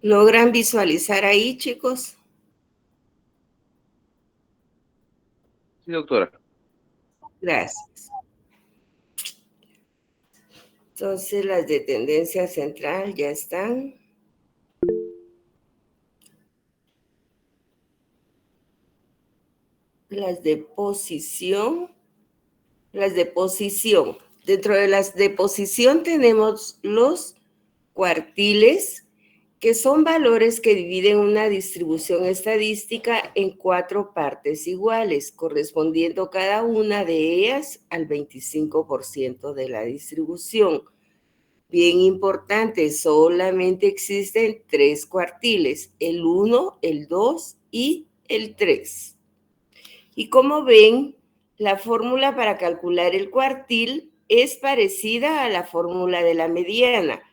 ¿Logran visualizar ahí, chicos? Sí, doctora. Gracias. Entonces, las de tendencia central ya están. Las de posición. Las de posición. Dentro de las de posición tenemos los cuartiles, que son valores que dividen una distribución estadística en 4 partes iguales, correspondiendo cada una de ellas al 25% de la distribución. Bien importante, solamente existen 3 cuartiles, el 1, el 2 y el 3. Y como ven, la fórmula para calcular el cuartil es parecida a la fórmula de la mediana.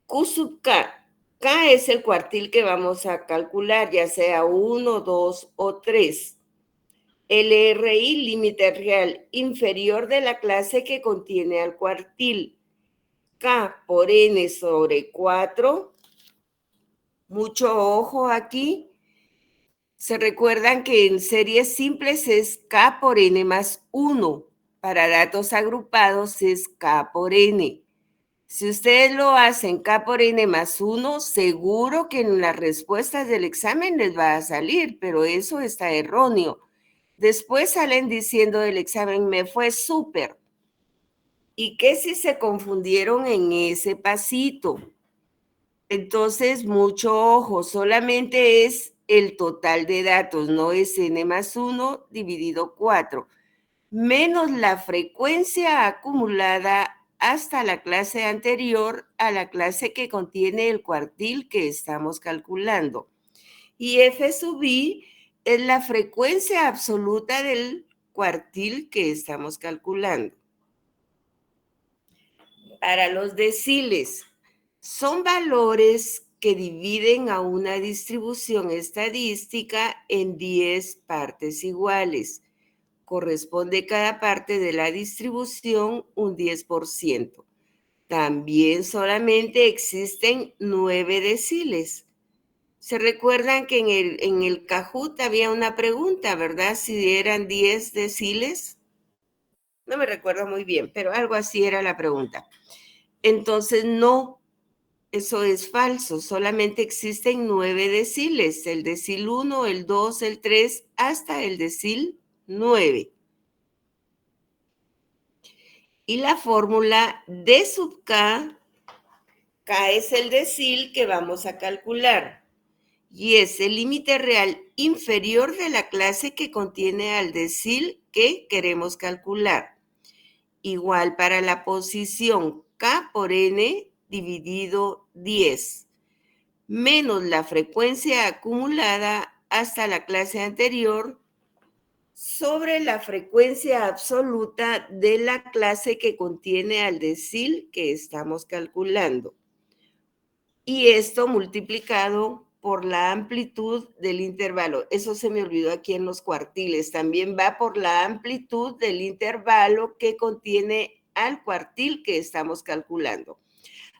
Q sub K. K es el cuartil que vamos a calcular, ya sea 1, 2 o 3. LRI, límite real inferior de la clase que contiene al cuartil. K por N sobre 4. Mucho ojo aquí. Se recuerdan que en series simples es K por N más 1. Para datos agrupados es K por N. Si ustedes lo hacen K por N más 1, seguro que en las respuestas del examen les va a salir, pero eso está erróneo. Después salen diciendo del examen, me fue súper. ¿Y qué si se confundieron en ese pasito? Entonces, mucho ojo, solamente es el total de datos, no es n más 1 dividido 4, menos la frecuencia acumulada hasta la clase anterior a la clase que contiene el cuartil que estamos calculando. Y F sub I es la frecuencia absoluta del cuartil que estamos calculando. Para los deciles, son valores que dividen a una distribución estadística en 10 partes iguales. Corresponde cada parte de la distribución un 10%. También solamente existen 9 deciles. ¿Se recuerdan que en el Kahoot había una pregunta, verdad? Si eran 10 deciles. No me recuerdo muy bien, pero algo así era la pregunta. Entonces, no, eso es falso. Solamente existen 9 deciles. El decil 1, el 2, el 3, hasta el decil 9. Y la fórmula D sub K, K es el decil que vamos a calcular. Y es el límite real inferior de la clase que contiene al decil que queremos calcular. Igual para la posición K por N dividido 10, menos la frecuencia acumulada hasta la clase anterior sobre la frecuencia absoluta de la clase que contiene al decil que estamos calculando. Y esto multiplicado por la amplitud del intervalo. Eso se me olvidó aquí en los cuartiles. También va por la amplitud del intervalo que contiene al cuartil que estamos calculando.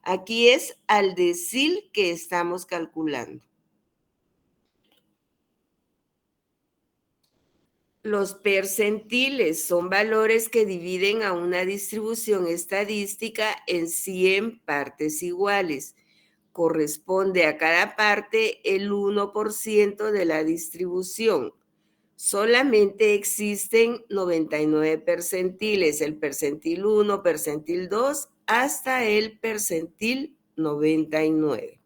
Aquí es al decil que estamos calculando. Los percentiles son valores que dividen a una distribución estadística en 100 partes iguales. Corresponde a cada parte el 1% de la distribución. Solamente existen 99 percentiles, el percentil 1, percentil 2, hasta el percentil 99.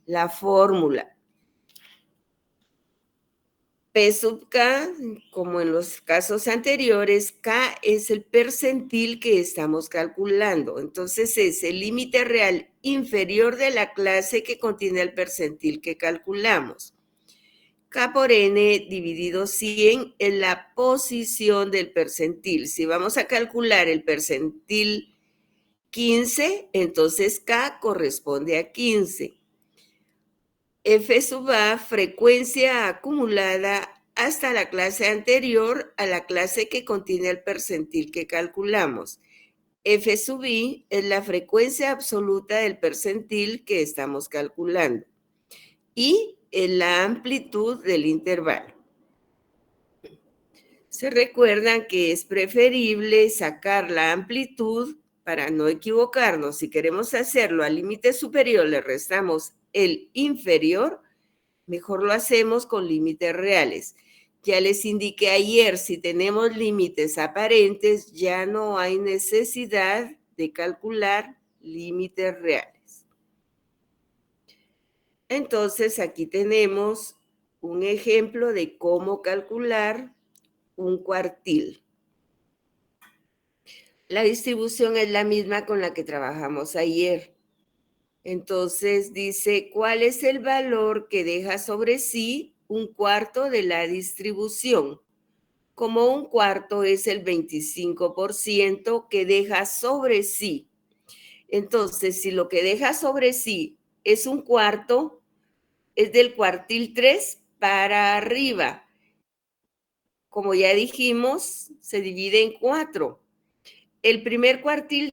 La fórmula P sub K, como en los casos anteriores, K es el percentil que estamos calculando. Entonces es el límite real inferior de la clase que contiene el percentil que calculamos. K por N dividido 100 es la posición del percentil. Si vamos a calcular el percentil 15, entonces K corresponde a 15. F sub A, frecuencia acumulada hasta la clase anterior a la clase que contiene el percentil que calculamos. F sub I es la frecuencia absoluta del percentil que estamos calculando. Y es la amplitud del intervalo. Se recuerdan que es preferible sacar la amplitud para no equivocarnos. Si queremos hacerlo al límite superior, le restamos el inferior, mejor lo hacemos con límites reales. Ya les indiqué ayer, si tenemos límites aparentes, ya no hay necesidad de calcular límites reales. Entonces, aquí tenemos un ejemplo de cómo calcular un cuartil. La distribución es la misma con la que trabajamos ayer. Entonces dice, ¿cuál es el valor que deja sobre sí un cuarto de la distribución? Como un cuarto es el 25% que deja sobre sí. Entonces, si lo que deja sobre sí es un cuarto, es del cuartil 3 para arriba. Como ya dijimos, se divide en 4. El primer cuartil,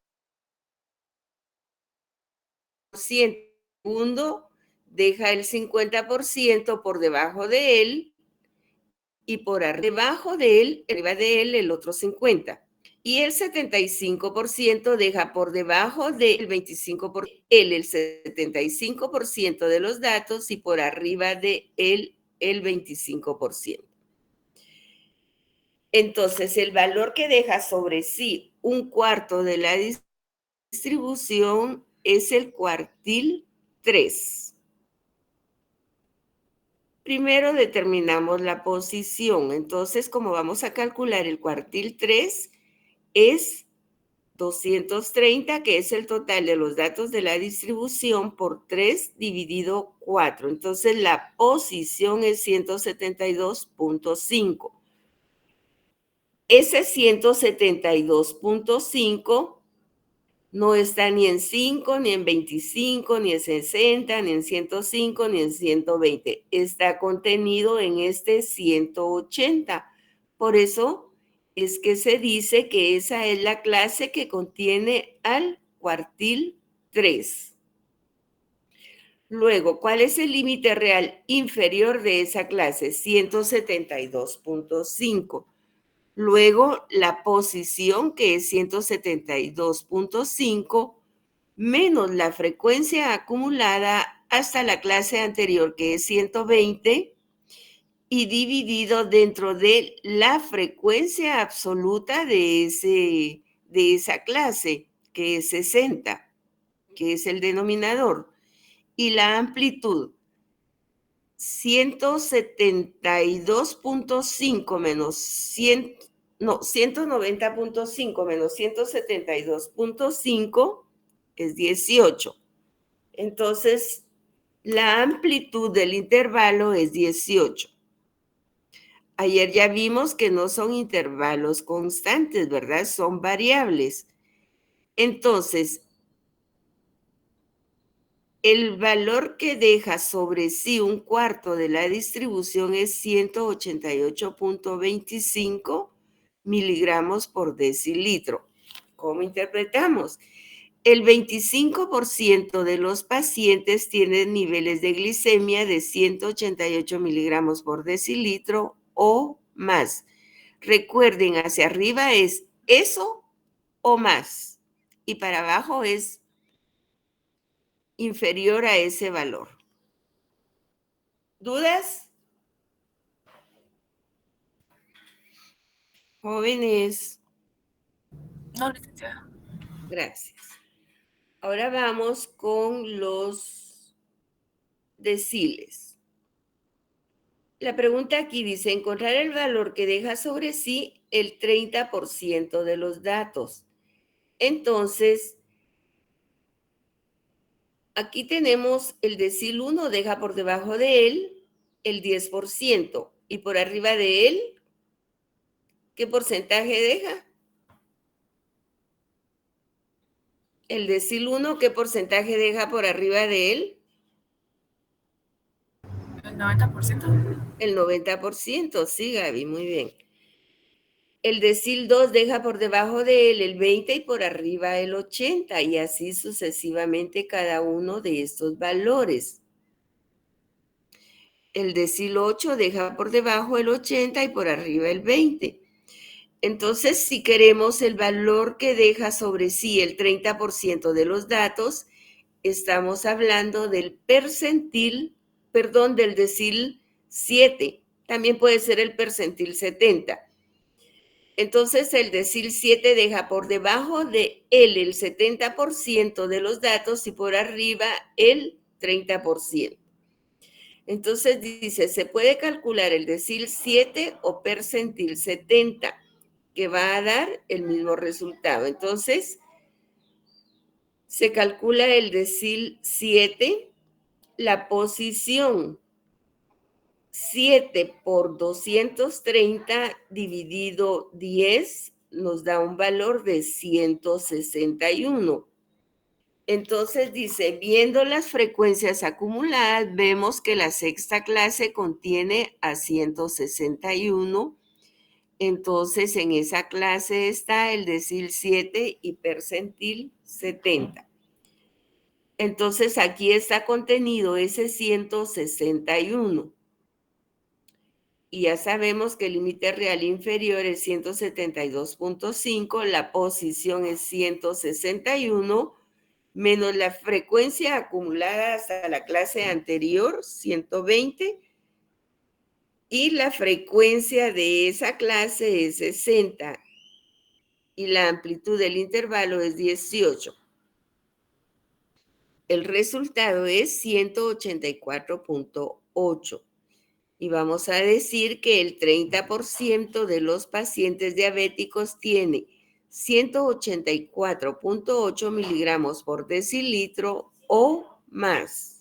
segundo, deja el 50% por debajo de él y por debajo de él, arriba de él, el otro 50%. Y el 75% deja por debajo del 25%, él el 75% de los datos y por arriba de él el 25%. Entonces, el valor que deja sobre sí un cuarto de la distribución es el cuartil 3. Primero determinamos la posición. Entonces, como vamos a calcular el cuartil 3, es 230, que es el total de los datos de la distribución, por 3 dividido 4. Entonces, la posición es 172.5. Ese 172.5 no está ni en 5, ni en 25, ni en 60, ni en 105, ni en 120. Está contenido en este 180. Por eso es que se dice que esa es la clase que contiene al cuartil 3. Luego, ¿cuál es el límite real inferior de esa clase? 172.5. Luego, la posición, que es 172.5, menos la frecuencia acumulada hasta la clase anterior, que es 120, y dividido dentro de la frecuencia absoluta de esa clase, que es 60, que es el denominador. Y la amplitud, 172.5 menos 190.5 menos 172.5 es 18. Entonces, la amplitud del intervalo es 18. Ayer ya vimos que no son intervalos constantes, ¿verdad? Son variables. Entonces, el valor que deja sobre sí un cuarto de la distribución es 188.25 miligramos por decilitro. ¿Cómo interpretamos? El 25% de los pacientes tienen niveles de glicemia de 188 miligramos por decilitro o más. Recuerden, hacia arriba es eso o más, y para abajo es inferior a ese valor. ¿Dudas? Jóvenes. No, licenciada. Gracias. Ahora vamos con los deciles. La pregunta aquí dice, encontrar el valor que deja sobre sí el 30% de los datos. Entonces, aquí tenemos el decil 1, deja por debajo de él el 10%, y por arriba de él, ¿qué porcentaje deja? El decil 1, ¿qué porcentaje deja por arriba de él? ¿El 90%? El 90%, sí, Gaby, muy bien. El decil 2 deja por debajo de él el 20 y por arriba el 80, y así sucesivamente cada uno de estos valores. El decil 8 deja por debajo el 80 y por arriba el 20. Entonces, si queremos el valor que deja sobre sí el 30% de los datos, estamos hablando del del decil 7. También puede ser el percentil 70. Entonces, el decil 7 deja por debajo de él el 70% de los datos y por arriba el 30%. Entonces dice, se puede calcular el decil 7 o percentil 70, que va a dar el mismo resultado. Entonces, se calcula el decil 7, la posición 7 por 230 dividido 10 nos da un valor de 161. Entonces dice, viendo las frecuencias acumuladas, vemos que la sexta clase contiene a 161. Entonces en esa clase está el decil 7 y percentil 70. Entonces aquí está contenido ese 161. Y ya sabemos que el límite real inferior es 172.5, la posición es 161, menos la frecuencia acumulada hasta la clase anterior, 120, y la frecuencia de esa clase es 60, y la amplitud del intervalo es 18. El resultado es 184.8. Y vamos a decir que el 30% de los pacientes diabéticos tiene 184.8 miligramos por decilitro o más.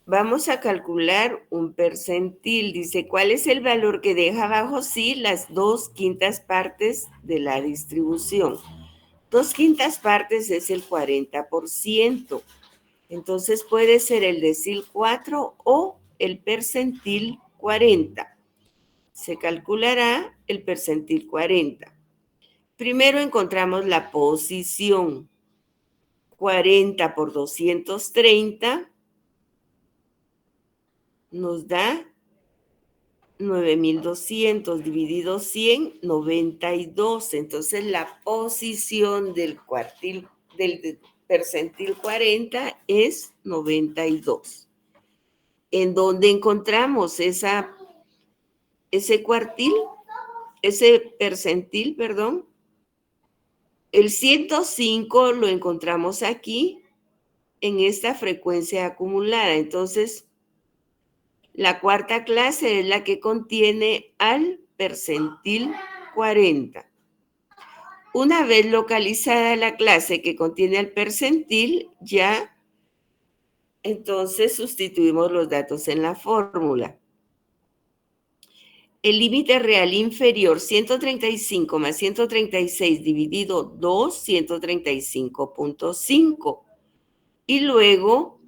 Vamos a calcular un percentil. Dice, ¿cuál es el valor que deja bajo sí las 2/5 partes de la distribución? 2/5 partes es el 40%. Entonces puede ser el decil 4 o el percentil 40. Se calculará el percentil 40. Primero encontramos la posición. 40 por 230 nos da 9.200 dividido 100, 92. Entonces la posición del percentil 40 es 92. ¿En dónde encontramos ese percentil, perdón? El 105 lo encontramos aquí en esta frecuencia acumulada. Entonces, la cuarta clase es la que contiene al percentil 40. Una vez localizada la clase que contiene al percentil, ya entonces sustituimos los datos en la fórmula. El límite real inferior, 135 más 136 dividido 2, 135.5. Y luego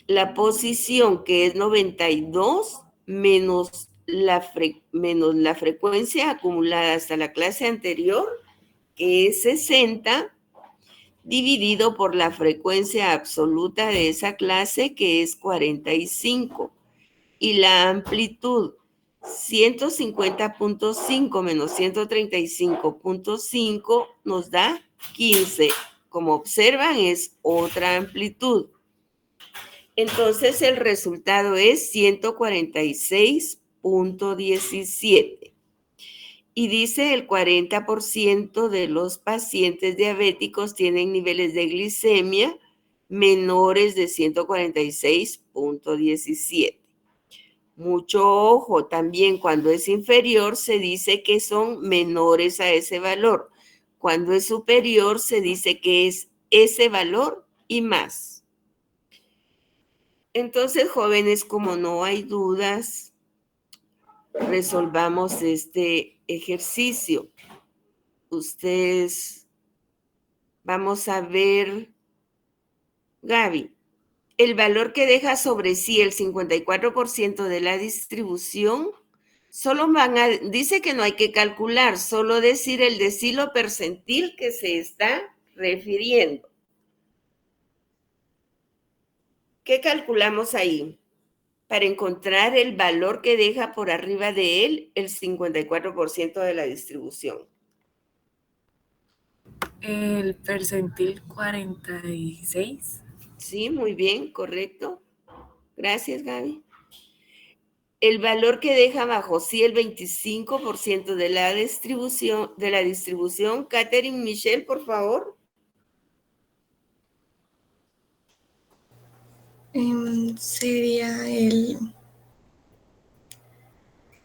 la posición, que es 92, menos la frecuencia acumulada hasta la clase anterior, que es 60, dividido por la frecuencia absoluta de esa clase, que es 45. Y la amplitud, 150.5 menos 135.5 nos da 15. Como observan, es otra amplitud. Entonces el resultado es 146.17. Y dice el 40% de los pacientes diabéticos tienen niveles de glicemia menores de 146.17. Mucho ojo, también cuando es inferior se dice que son menores a ese valor. Cuando es superior se dice que es ese valor y más. Entonces, jóvenes, como no hay dudas, resolvamos este ejercicio. Ustedes, vamos a ver Gaby, el valor que deja sobre sí el 54% de la distribución, dice que no hay que calcular, solo decir el decilo percentil que se está refiriendo. ¿Qué calculamos ahí? Para encontrar el valor que deja por arriba de él el 54% de la distribución. El percentil 46. Sí, muy bien, correcto. Gracias, Gaby. El valor que deja bajo sí el 25% de la distribución. Catherine Michelle, por favor. Sería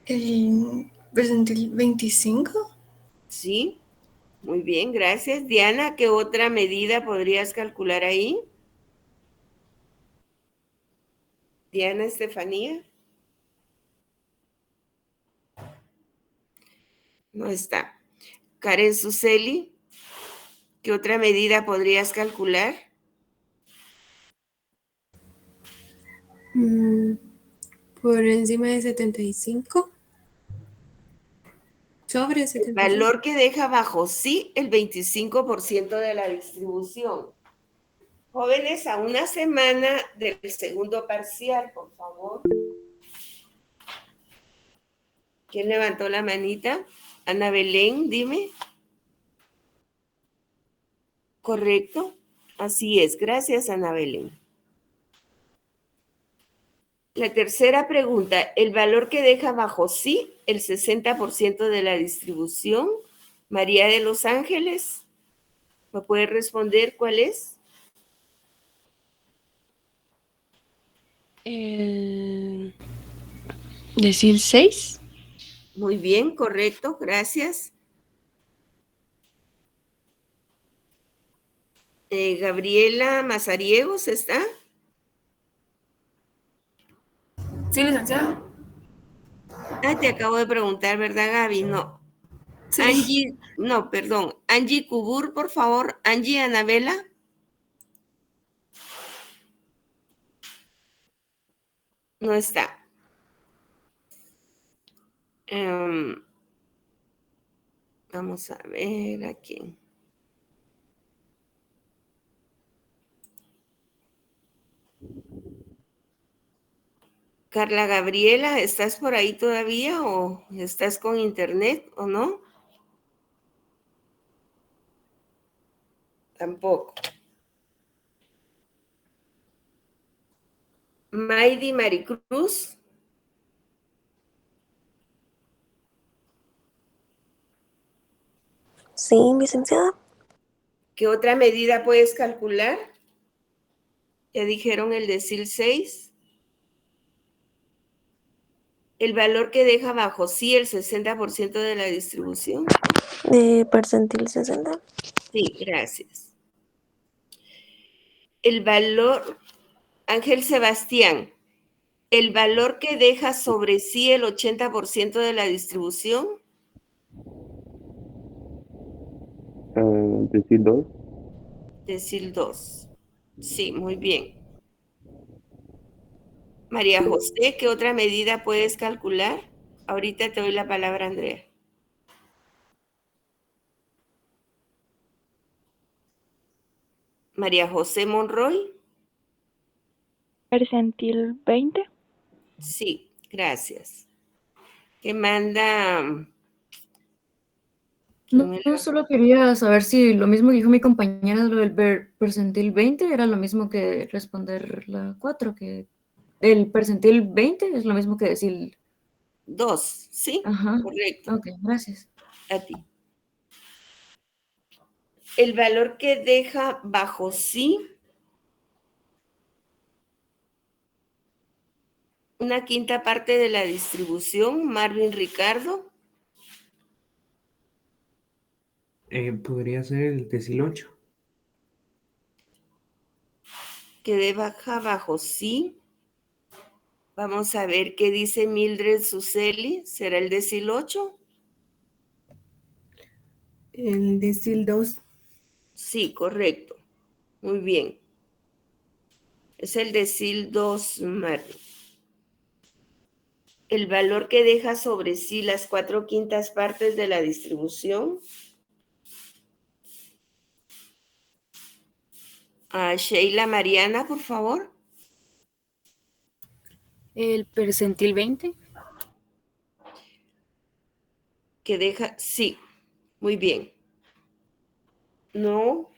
el percentil 25. Sí, muy bien, gracias. Diana, ¿qué otra medida podrías calcular ahí? Diana Estefanía. No está. Karen Suseli, ¿qué otra medida podrías calcular? Por encima de 75. Sobre El 75. valor que deja bajo sí el 25% de la distribución. Jóvenes, a una semana del segundo parcial, por favor. ¿Quién levantó la manita? Ana Belén, dime. ¿Correcto? Así es. Gracias, Ana Belén. La tercera pregunta, el valor que deja bajo sí el 60% de la distribución. María de los Ángeles, ¿me puede responder cuál es? Decir 6. Muy bien, correcto, gracias. Gabriela Mazariegos, ¿está? Sí, licenciada. Ah, te acabo de preguntar, ¿verdad, Gaby? No. Sí. Angie, no, perdón. Angie Cubur, por favor. Angie Anabela. No está. Vamos a ver aquí. Carla Gabriela, ¿estás por ahí todavía o estás con internet o no? Tampoco. Maydi Maricruz. Sí, licenciada. ¿Qué otra medida puedes calcular? Ya dijeron el decil 6. El valor que deja bajo sí el 60% de la distribución. Percentil 60. Sí, gracias. El valor, Ángel Sebastián, el valor que deja sobre sí el 80% de la distribución. Decir 2. Decil 2. Sí, muy bien. María José, ¿qué otra medida puedes calcular? Ahorita te doy la palabra, Andrea. María José Monroy. Percentil 20. Sí, gracias. ¿Qué manda? No, solo quería saber si lo mismo que dijo mi compañera, lo del percentil 20, era lo mismo que responder la 4, que el percentil 20 es lo mismo que decir. 2, sí, Ajá. correcto. Ok, gracias. A ti. El valor que deja bajo sí una quinta parte de la distribución, Marvin Ricardo. Podría ser el decil 8. Que deja bajo sí. Vamos a ver qué dice Mildred Suseli. ¿Será el decil 8? El decil 2. Sí, correcto. Muy bien. Es el decil 2, Mari. El valor que deja sobre sí las 4/5 partes de la distribución. Sheila Mariana, por favor. El percentil 20. Que deja, sí, muy bien. No.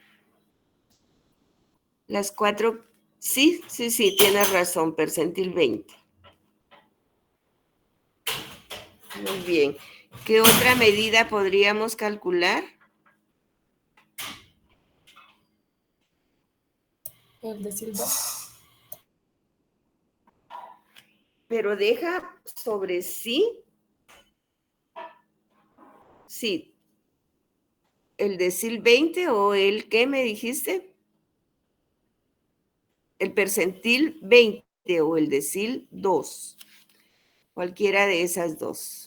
Las 4, sí, tienes razón, percentil 20. Muy bien. ¿Qué otra medida podríamos calcular? El decil 2. Pero deja sobre sí. Sí. ¿El decil 20 o el qué me dijiste? El percentil 20 o el decil 2. Cualquiera de esas dos.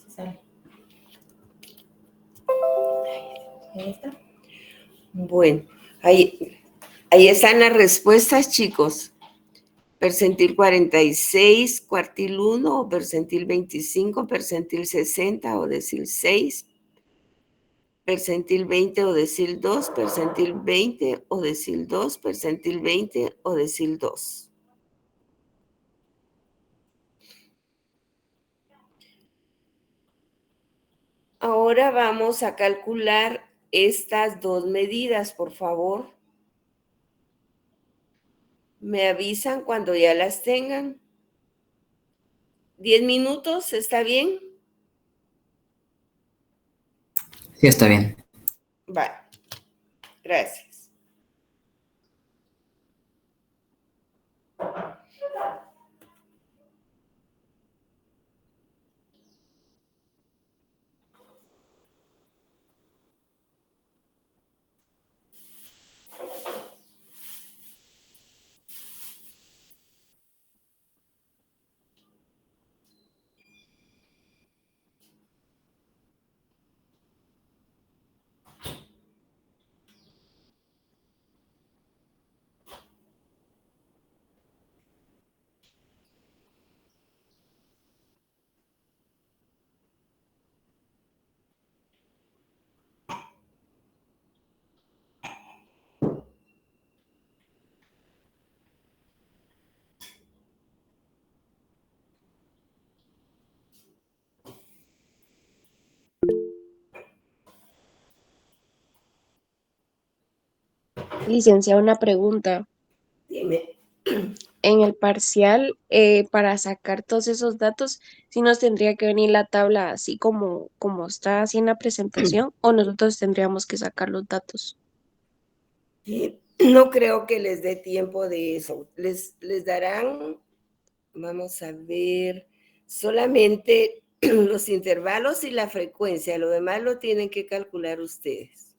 Sale. Ahí está. Bueno, ahí están las respuestas, chicos. Percentil 46, cuartil 1, o percentil 25, percentil 60 o decil 6, percentil 20 o decil 2, percentil 20 o decil 2, percentil 20 o decil 2. Ahora vamos a calcular estas dos medidas, por favor. Me avisan cuando ya las tengan. 10 minutos, ¿está bien? Sí, está bien. Vale, gracias. Licenciada, una pregunta. Dime. En el parcial, para sacar todos esos datos, ¿sí nos tendría que venir la tabla así como está así en la presentación o nosotros tendríamos que sacar los datos? No creo que les dé tiempo de eso. Les darán, vamos a ver, solamente los intervalos y la frecuencia. Lo demás lo tienen que calcular ustedes.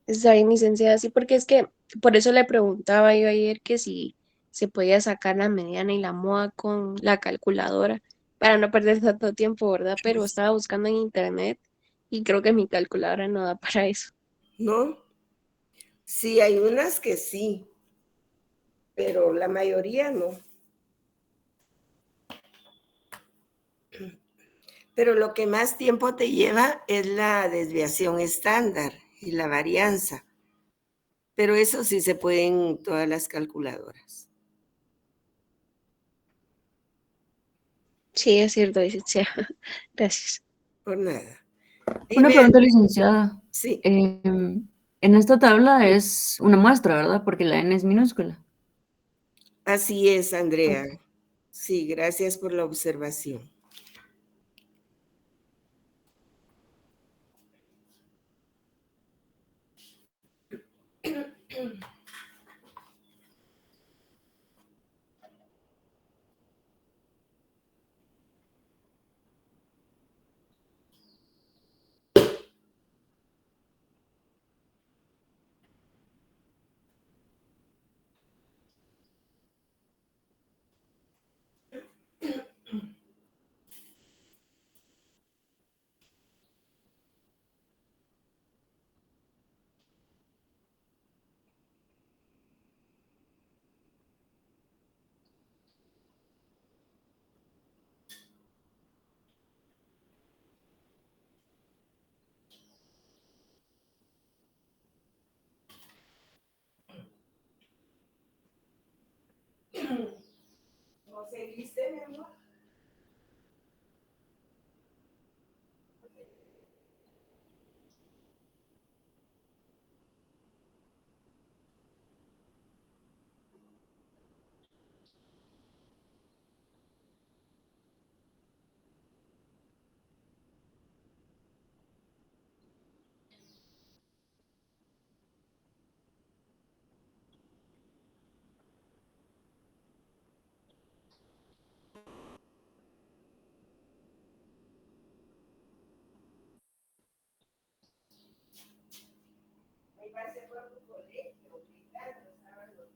Está bien, licenciada, sí, porque es que por eso le preguntaba yo ayer que si se podía sacar la mediana y la moda con la calculadora para no perder tanto tiempo, ¿verdad? Pero estaba buscando en internet y creo que mi calculadora no da para eso. ¿No? Sí, hay unas que sí, pero la mayoría no. Pero lo que más tiempo te lleva es la desviación estándar y la varianza. Pero eso sí se pueden en todas las calculadoras. Sí, es cierto, licenciada. Gracias. Por nada. Una Dime, pregunta, licenciada. sí, En esta tabla es una muestra, ¿verdad? Porque la n es minúscula. Así es, Andrea. Sí, gracias por la observación. ¿No seguiste, mi amor? Ahí pasé por tu colegio, gritando, sábado.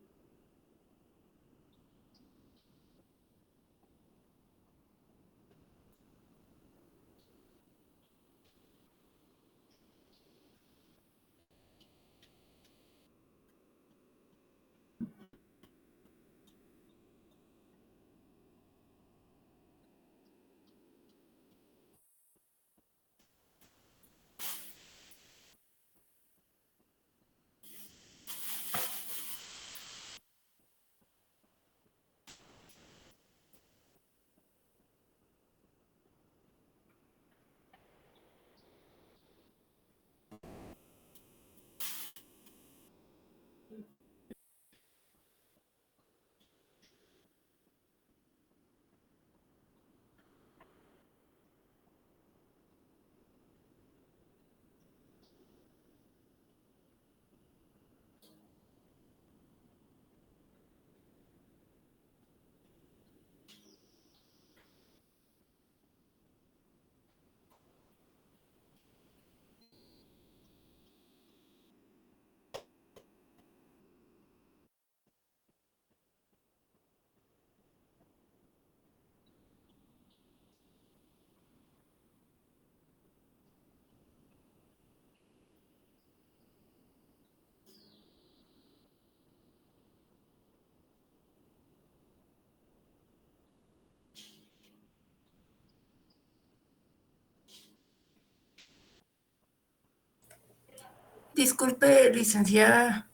Disculpe, licenciada.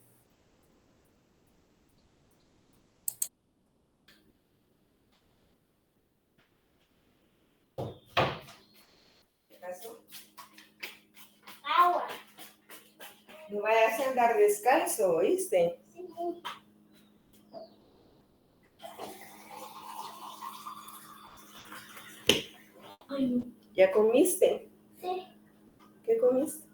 ¿Qué pasó? Agua. No vayas a andar descalzo, ¿oíste? Sí. ¿Ya comiste? Sí. ¿Qué comiste?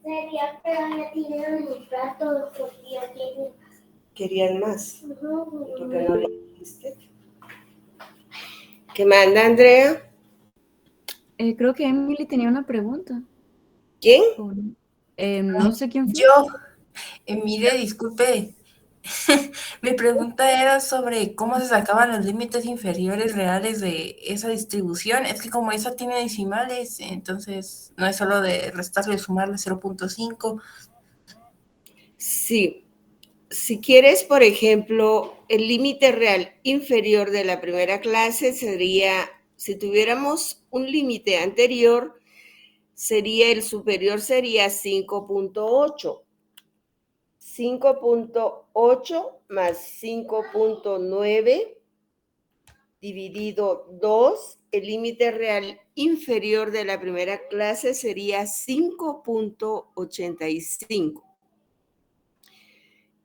Sería, pero ya tiré mi plato porque ya tiene más. ¿Querían más? ¿Y por qué no le dijiste? ¿Qué manda, Andrea? Creo que Emily tenía una pregunta. ¿Quién? No sé quién fue. Yo, mire, disculpe. Mi pregunta era sobre cómo se sacaban los límites inferiores reales de esa distribución. Es que como esa tiene decimales, entonces no es solo de restarle o sumarle 0.5. Sí. Si quieres, por ejemplo, el límite real inferior de la primera clase sería, si tuviéramos un límite anterior, sería el superior sería 5.8. 5.8 más 5.9 dividido 2, el límite real inferior de la primera clase sería 5.85.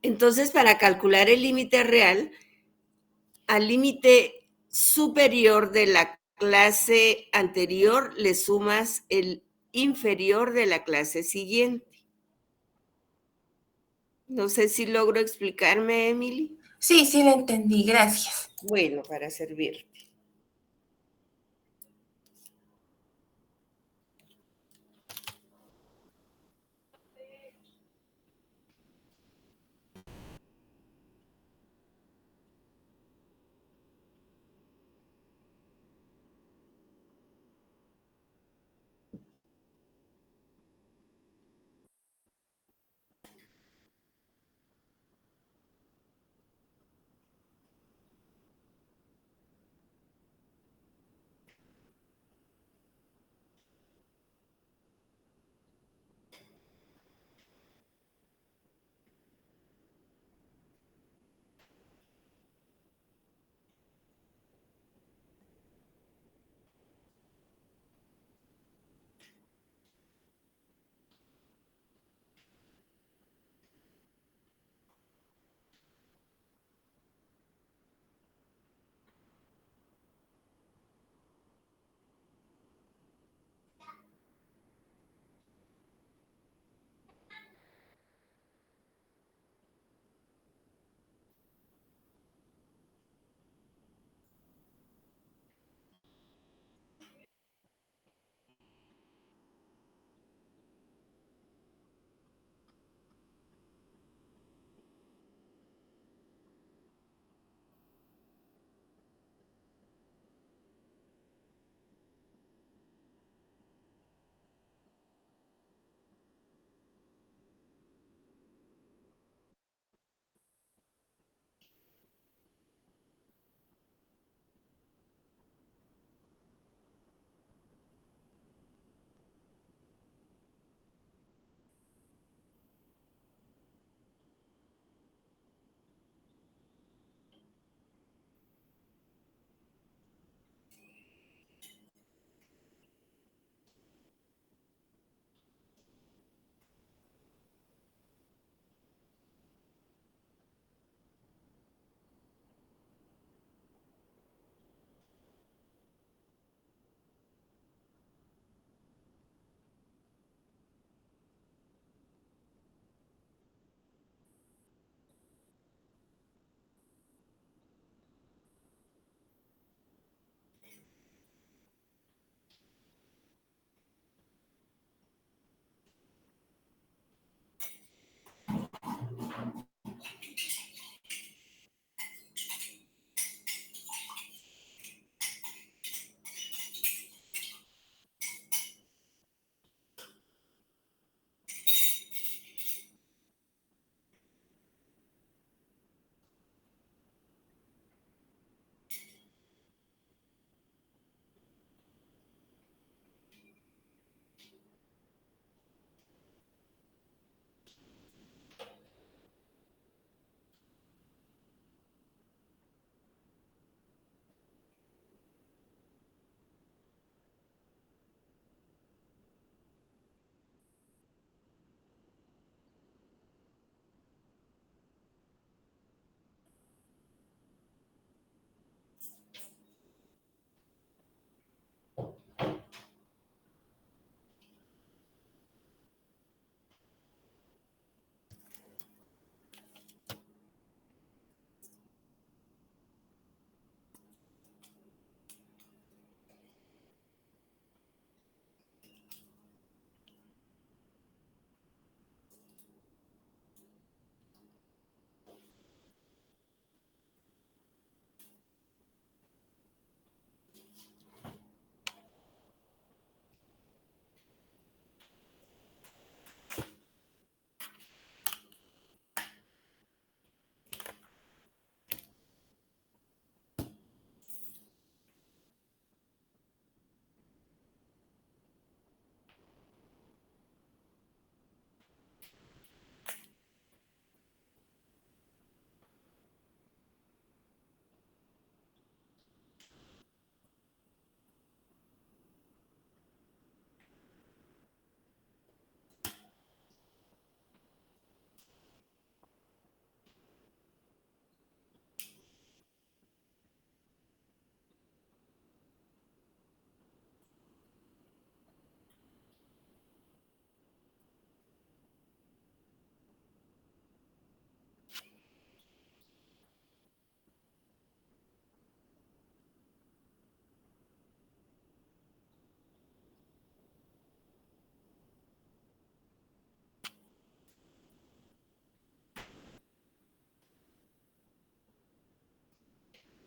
Entonces, para calcular el límite real, al límite superior de la clase anterior le sumas el inferior de la clase siguiente. No sé si logro explicarme, Emily. Sí, sí lo entendí, gracias. Bueno, para servirte.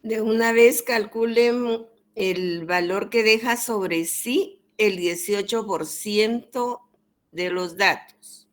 De una vez calculen el valor que deja sobre sí el 18% de los datos.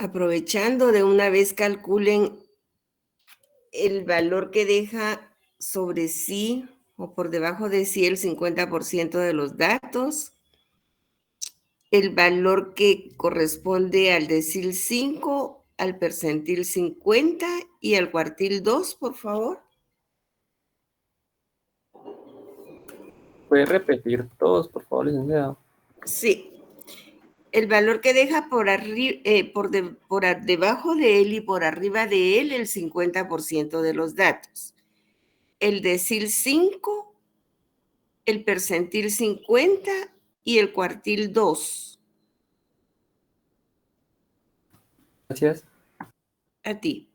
aprovechando, de una vez calculen el valor que deja sobre sí o por debajo de sí el 50% de los datos, el valor que corresponde al decil 5, al percentil 50 y al cuartil 2, por favor. ¿Puede repetir todos, por favor, licenciado? Sí. El valor que deja por debajo de él y por arriba de él el 50% de los datos. El decil 5, el percentil 50 y el cuartil 2. Gracias. A ti.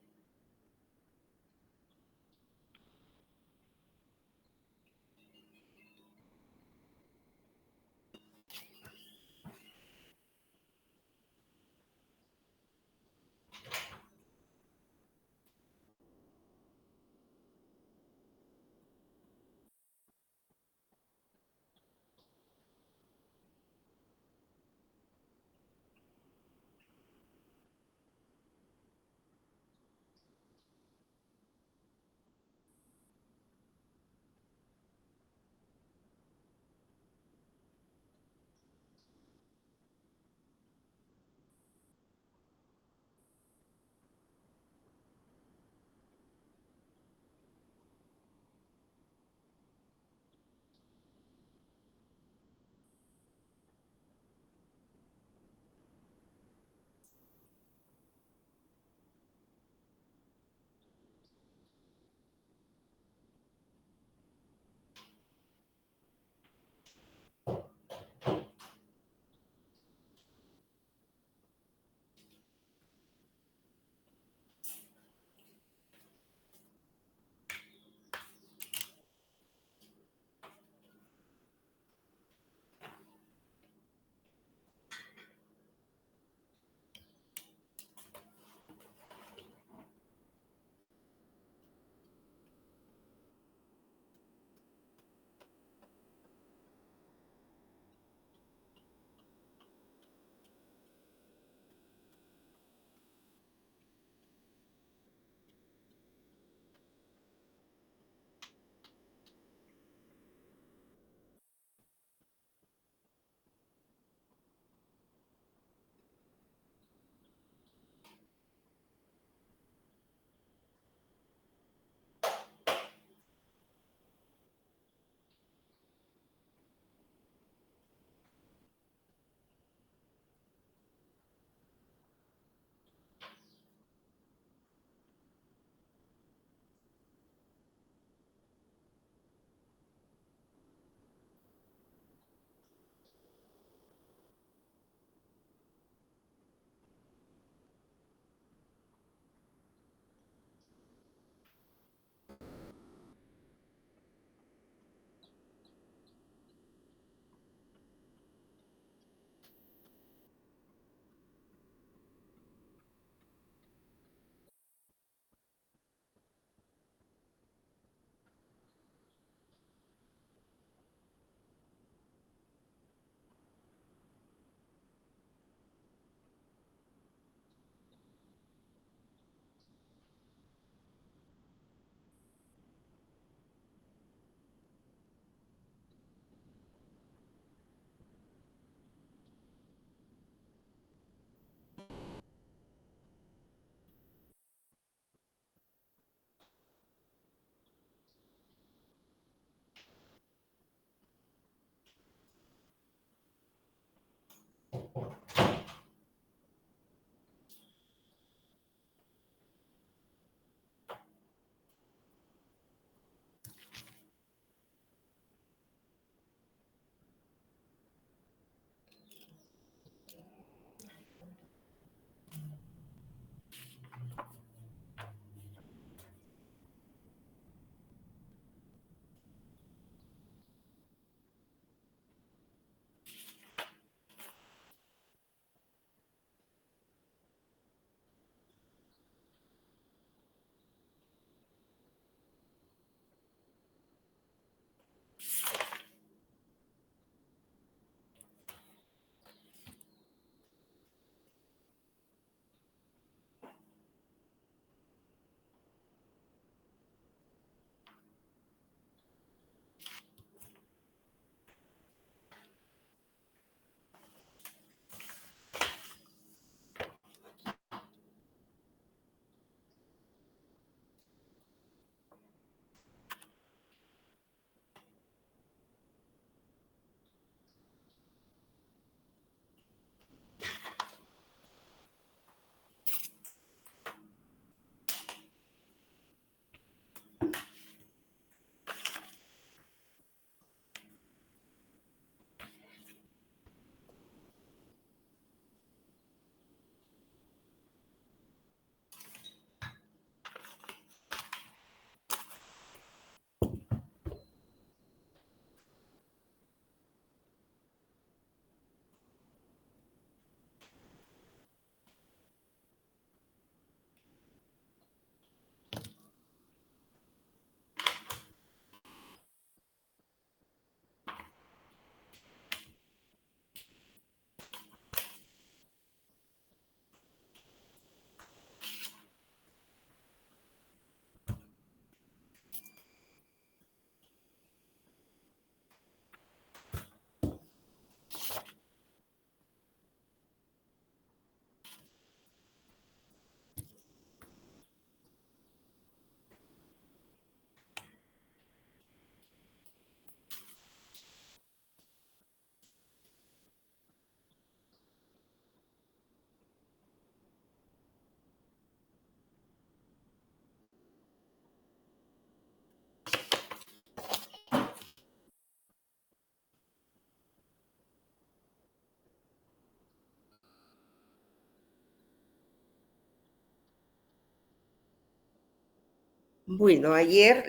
Bueno, ayer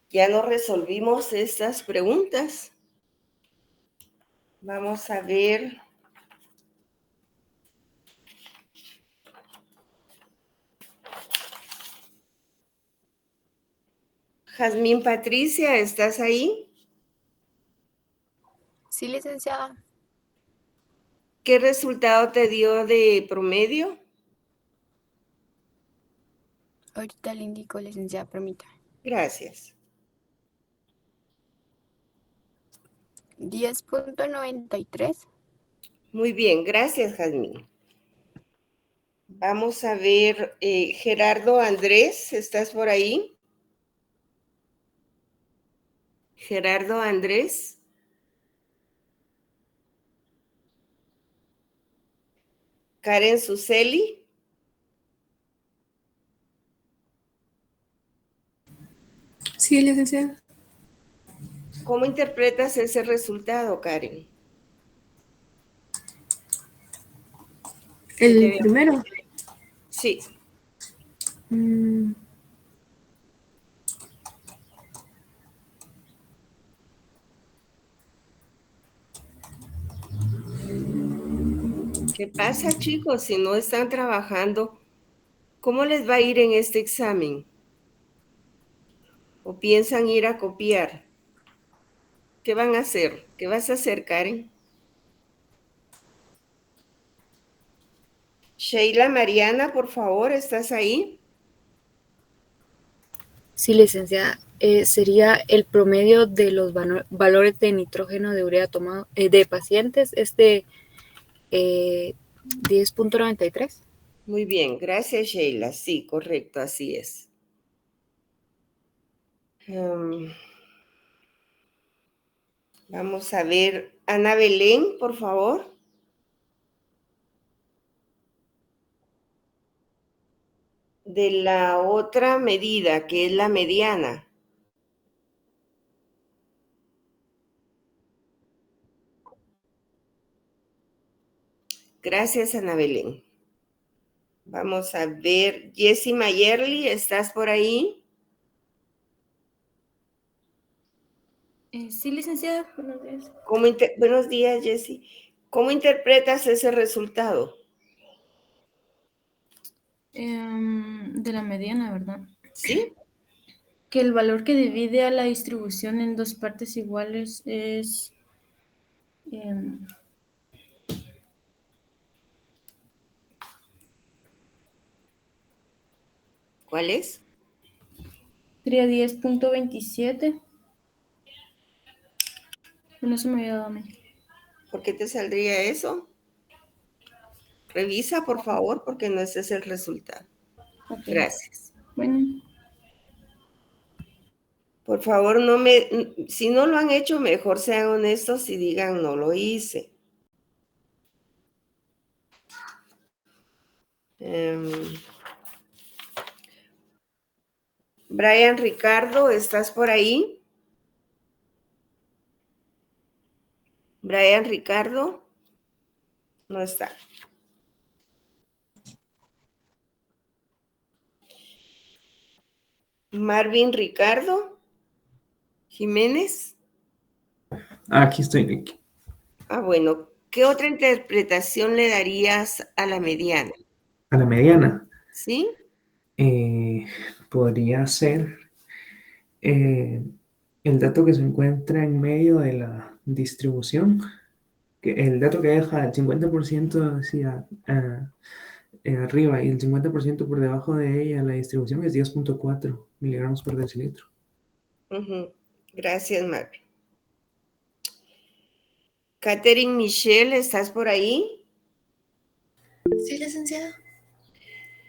ya no resolvimos estas preguntas. Vamos a ver. Jazmín Patricia, ¿estás ahí? Sí, licenciada. ¿Qué resultado te dio de promedio? Ahorita le indico, licenciada, permítame. Gracias. 10.93. Muy bien, gracias, Jazmín. Vamos a ver, Gerardo Andrés, ¿estás por ahí? Gerardo Andrés. Karen Suseli. Sí, licenciada. ¿Cómo interpretas ese resultado, Karen? El primero. Sí. ¿Qué pasa, chicos? Si no están trabajando, ¿cómo les va a ir en este examen? ¿O piensan ir a copiar? ¿Qué van a hacer? ¿Qué vas a hacer, Karen? Sheila Mariana, por favor, ¿estás ahí? Sí, licenciada. Sería el promedio de los valores de nitrógeno de urea tomado de pacientes, 10.93. Muy bien, gracias, Sheila. Sí, correcto, así es. Vamos a ver, Ana Belén, por favor. De la otra medida, que es la mediana. Gracias, Ana Belén. Vamos a ver, Jessie Mayerly, ¿estás por ahí? Sí, licenciada, buenos días. Buenos días, Jessie. ¿Cómo interpretas ese resultado? De la mediana, ¿verdad? ¿Sí? Que el valor que divide a la distribución en dos partes iguales es... ¿Cuál es? sería 10.27. No se me había dado a mí. ¿Por qué te saldría eso? Revisa, por favor, porque no ese es el resultado. Okay. Gracias. Bueno. Por favor, si no lo han hecho, mejor sean honestos y digan no lo hice. Brian Ricardo, ¿estás por ahí? Brian Ricardo, no está. Marvin Ricardo Jiménez. Aquí estoy. Bueno, ¿qué otra interpretación le darías a la mediana? A la mediana. ¿Sí? Podría ser el dato que se encuentra en medio de la distribución, el dato que deja el 50% hacia arriba y el 50% por debajo de ella, la distribución es 10.4 miligramos por decilitro. Gracias, Marvin. Catherine Michelle, ¿estás por ahí? Sí, licenciada.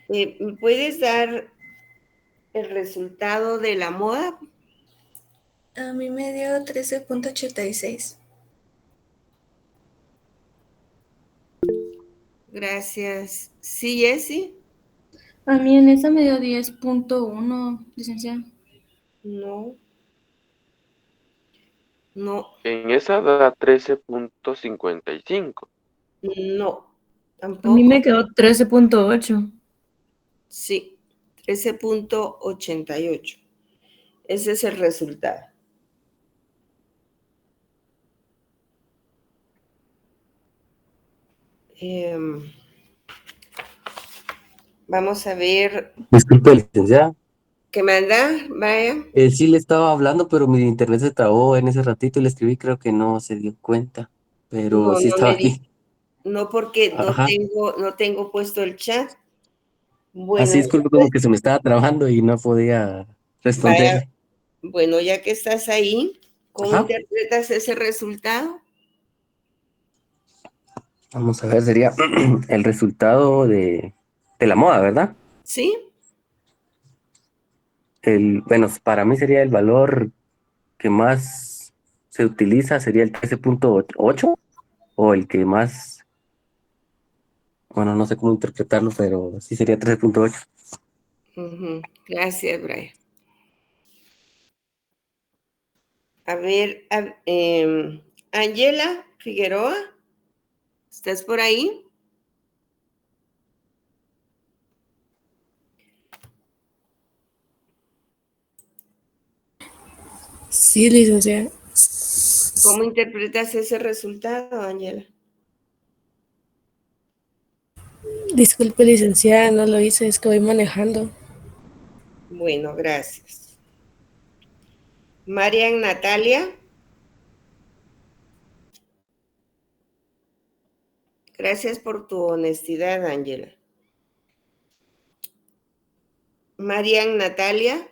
¿Me puedes dar el resultado de la moda? A mí me dio 13.86. Gracias. ¿Sí, Jessie? A mí en esa me dio 10.1, licenciada. No. En esa da 13.55. No, tampoco. A mí me quedó 13.8. Sí, 13.88. Ese es el resultado. Vamos a ver. Disculpe, licenciada. ¿Qué manda? Vaya. Sí le estaba hablando, pero mi internet se trabó en ese ratito y le escribí, creo que no se dio cuenta, pero No, sí no estaba me di. aquí. No, porque Ajá. no tengo puesto el chat. Bueno, Así disculpe, como que se me estaba trabajando y no podía vaya. responderle. Bueno, ya que estás ahí, ¿cómo Ajá. interpretas ese resultado? Vamos a ver, sería el resultado de la moda, ¿verdad? ¿Sí? Bueno, para mí sería el valor que más se utiliza, sería el 13.8 o el que más, bueno, no sé cómo interpretarlo, pero sí sería 13.8. Gracias, Brian. A ver, Ángela Figueroa, ¿estás por ahí? Sí, licenciada. ¿Cómo interpretas ese resultado, Ángela? Disculpe, licenciada, no lo hice, es que voy manejando. Bueno, gracias. Marian Natalia. Gracias por tu honestidad, Ángela. Marian Natalia.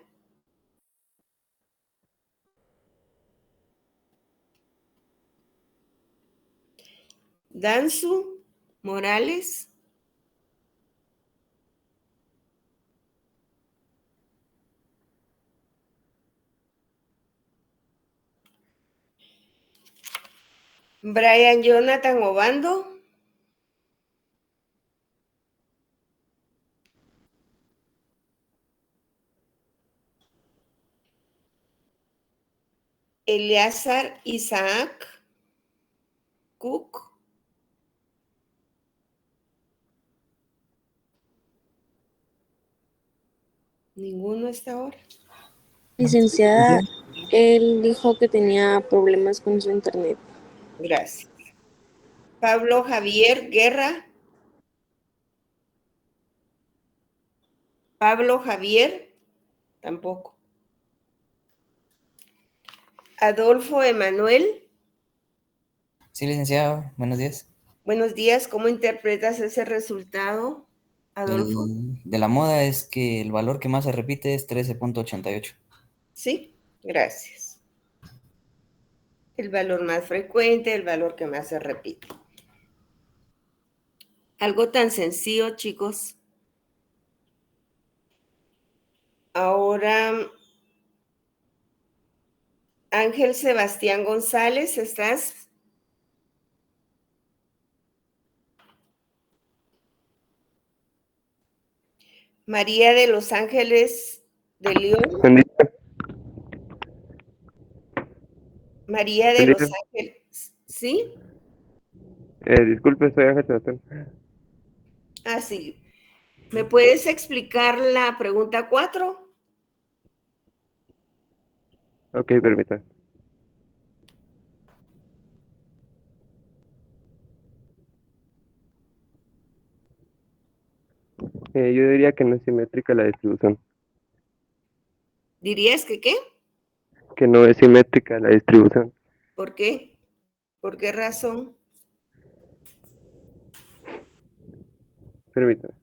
Danzu Morales. Brian Jonathan Obando. Eleazar Isaac Cook. Ninguno está ahora. Licenciada, él dijo que tenía problemas con su internet. Gracias. Pablo Javier Guerra. Pablo Javier, tampoco. Adolfo Emanuel. Sí, licenciado, buenos días. Buenos días, ¿cómo interpretas ese resultado, Adolfo? De la moda es que el valor que más se repite es 13.88. Sí, gracias. El valor más frecuente, el valor que más se repite. Algo tan sencillo, chicos. Ahora, Ángel Sebastián González, ¿estás? María de Los Ángeles de León. María de Los Ángeles, ¿sí? Disculpe, soy Ángel Sebastián. Ah, sí. ¿Me puedes explicar la pregunta 4? Ok, permítame. Yo diría que no es simétrica la distribución. ¿Dirías que qué? Que no es simétrica la distribución. ¿Por qué? ¿Por qué razón? Permítame.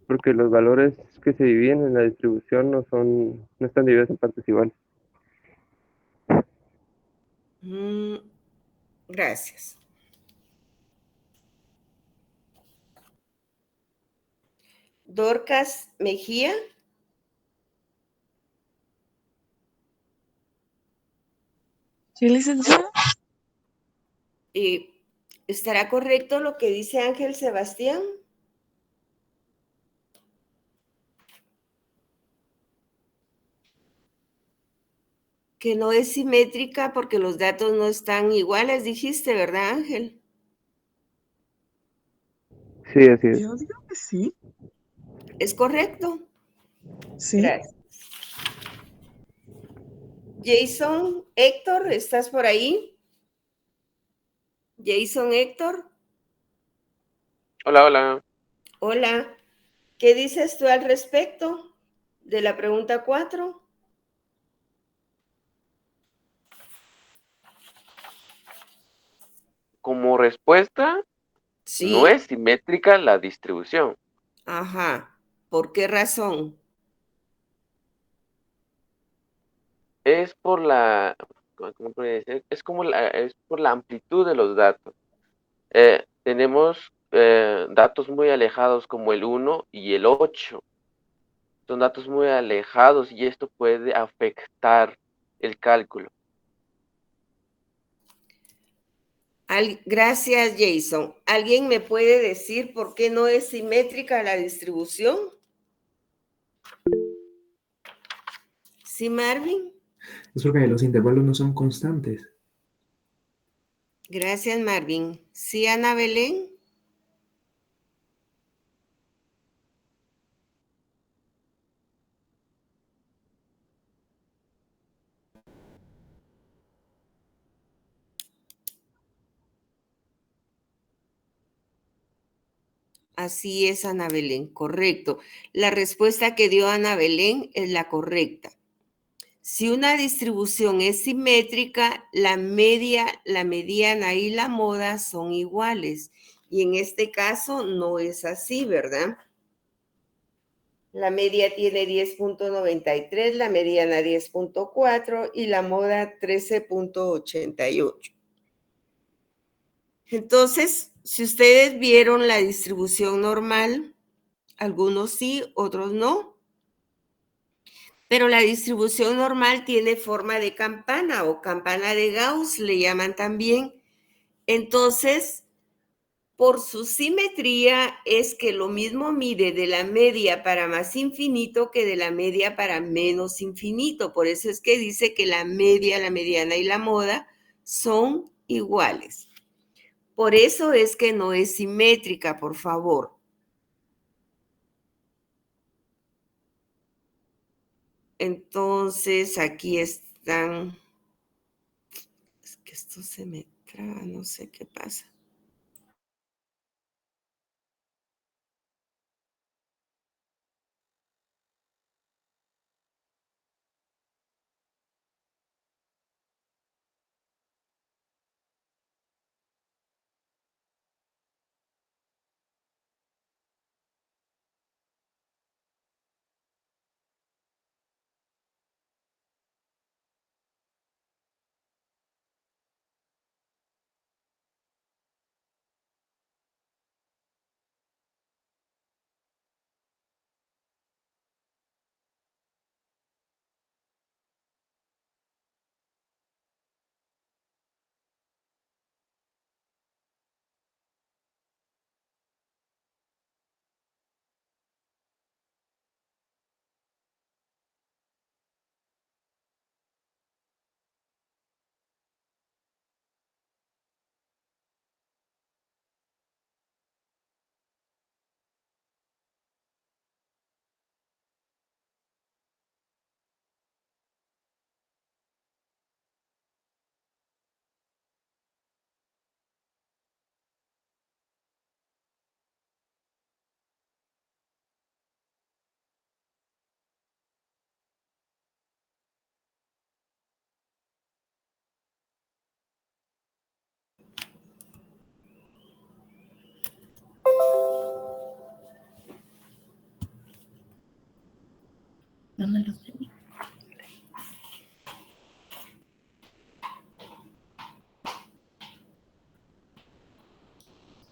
Porque los valores que se dividen en la distribución no están divididos en partes iguales. Gracias. Dorcas Mejía. Sí, licenciada. ¿Y estará correcto lo que dice Ángel Sebastián? Que no es simétrica porque los datos no están iguales, dijiste, ¿verdad, Ángel? Sí, así es. Yo digo que sí. ¿Es correcto? Sí. Gracias. Jason, Héctor, ¿estás por ahí? Jason, Héctor. Hola, hola. Hola. ¿Qué dices tú al respecto de la pregunta 4? Como respuesta, no Sí. es simétrica la distribución. Ajá. ¿Por qué razón? Es por la, ¿cómo puede decir? Es por la amplitud de los datos. Tenemos datos muy alejados como el 1 y el 8. Son datos muy alejados y esto puede afectar el cálculo. Gracias, Jason. ¿Alguien me puede decir por qué no es simétrica la distribución? ¿Sí, Marvin? Es porque los intervalos no son constantes. Gracias, Marvin. ¿Sí, Ana Belén? Así es, Ana Belén, correcto. La respuesta que dio Ana Belén es la correcta. Si una distribución es simétrica, la media, la mediana y la moda son iguales. Y en este caso no es así, ¿verdad? La media tiene 10.93, la mediana 10.4 y la moda 13.88. Entonces, si ustedes vieron la distribución normal, algunos sí, otros no, pero la distribución normal tiene forma de campana o campana de Gauss, le llaman también. Entonces, por su simetría es que lo mismo mide de la media para más infinito que de la media para menos infinito. Por eso es que dice que la media, la mediana y la moda son iguales. Por eso es que no es simétrica, por favor. Entonces, aquí están. Es que esto se me traba, no sé qué pasa.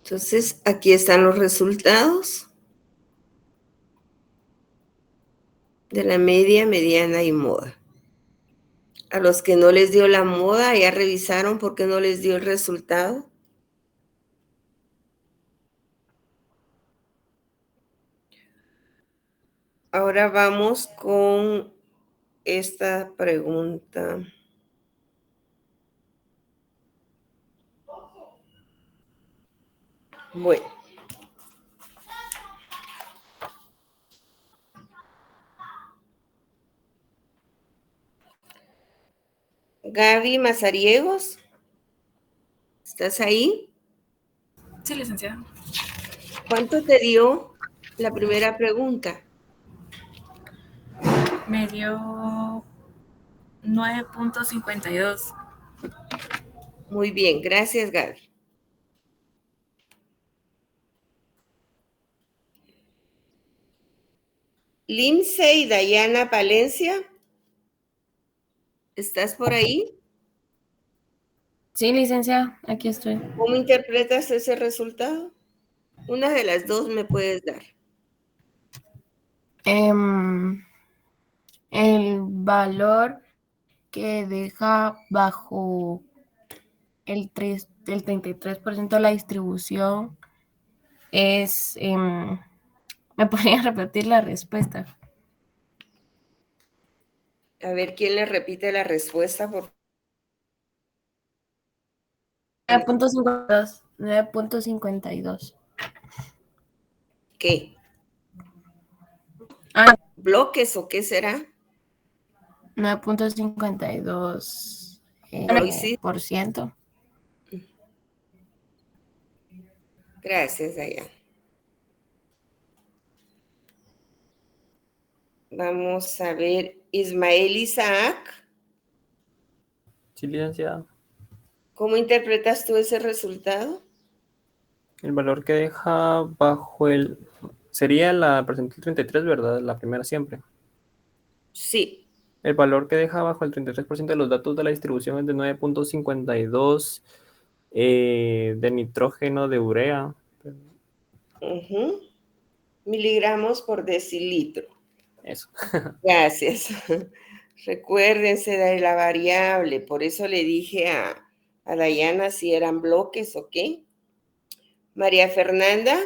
Entonces, aquí están los resultados de la media, mediana y moda. A los que no les dio la moda, ¿ya revisaron por qué no les dio el resultado? Ahora vamos con esta pregunta. Bueno. Gaby Mazariegos, ¿estás ahí? Sí, licenciada. ¿Cuánto te dio la primera pregunta? Me dio 9.52. Muy bien, gracias, Gaby. Lindsay Dayana Palencia, ¿estás por ahí? Sí, licenciada, aquí estoy. ¿Cómo interpretas ese resultado? Una de las dos me puedes dar. El valor que deja bajo el 33% de la distribución es... ¿me podría repetir la respuesta? A ver, ¿quién le repite la respuesta? 9.52. 9.52. ¿Qué? ¿Bloques o qué será? 9.52 ¿Lo hiciste? por ciento. Gracias, Dayana. Vamos a ver, Ismael Isaac. Sí, licenciada. ¿Cómo interpretas tú ese resultado? El valor que deja bajo el... Sería la percentil 33, ¿verdad? La primera siempre. Sí. El valor que deja bajo el 33% de los datos de la distribución es de 9.52 de nitrógeno de urea. Miligramos por decilitro. Eso. Gracias. Recuérdense de la variable. Por eso le dije a Dayana si eran bloques o qué. María Fernanda.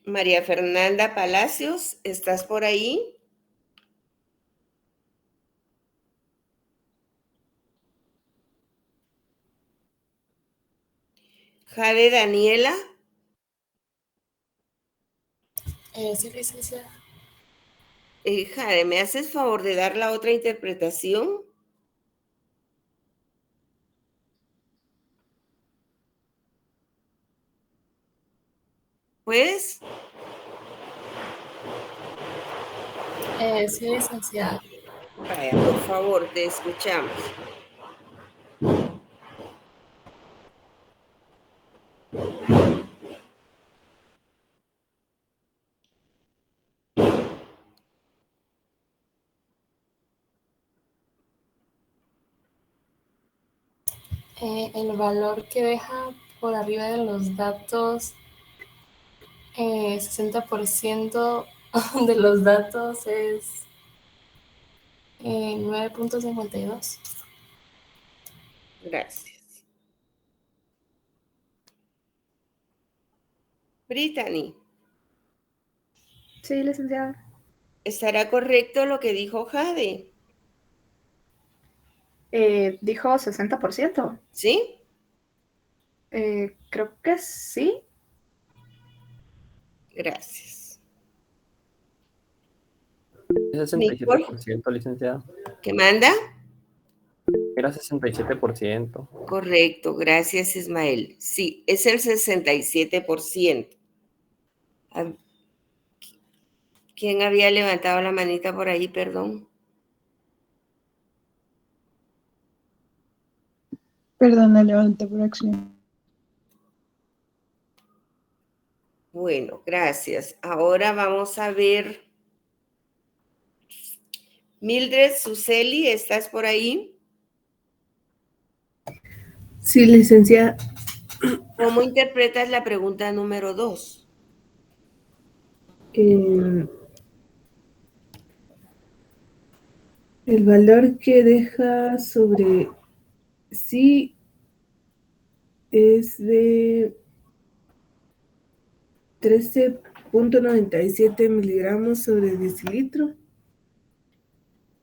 María Fernanda Palacios, ¿estás por ahí? Jade Daniela. Sí, licenciada. Jade, ¿me haces favor de dar la otra interpretación? ¿Puedes? Sí, licenciada. Vaya, por favor, te escuchamos. El valor que deja por arriba de los datos, 60% de los datos es 9.52. Gracias. Brittany. Sí, licenciada. ¿Estará correcto lo que dijo Jade? Dijo 60%. ¿Sí? Creo que sí. Gracias. Es 67%, licenciada. ¿Qué manda? Era 67%. Correcto, gracias Ismael. Sí, es el 67%. ¿Quién había levantado la manita por ahí, perdón? Perdón, la levanté por acción. Bueno, gracias. Ahora vamos a ver. Mildred Suseli, ¿estás por ahí? Sí, licenciada. ¿Cómo interpretas la pregunta número 2? El valor que deja sobre sí es de 13.97 miligramos sobre decilitro.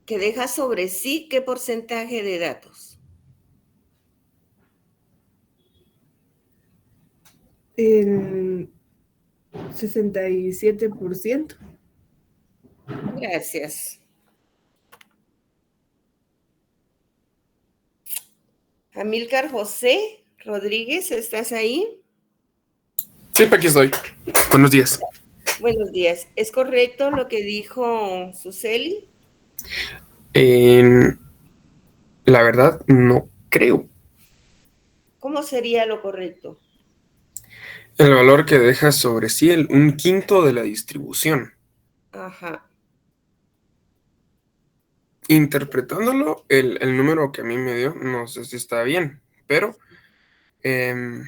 Que deja sobre sí, ¿qué porcentaje de datos? El 67%. Gracias. Amílcar José Rodríguez, ¿estás ahí? Sí, aquí estoy. Buenos días. Buenos días. ¿Es correcto lo que dijo Suseli? La verdad, no creo. ¿Cómo sería lo correcto? El valor que deja sobre sí un quinto de la distribución. Ajá. Interpretándolo, el número que a mí me dio, no sé si está bien, pero el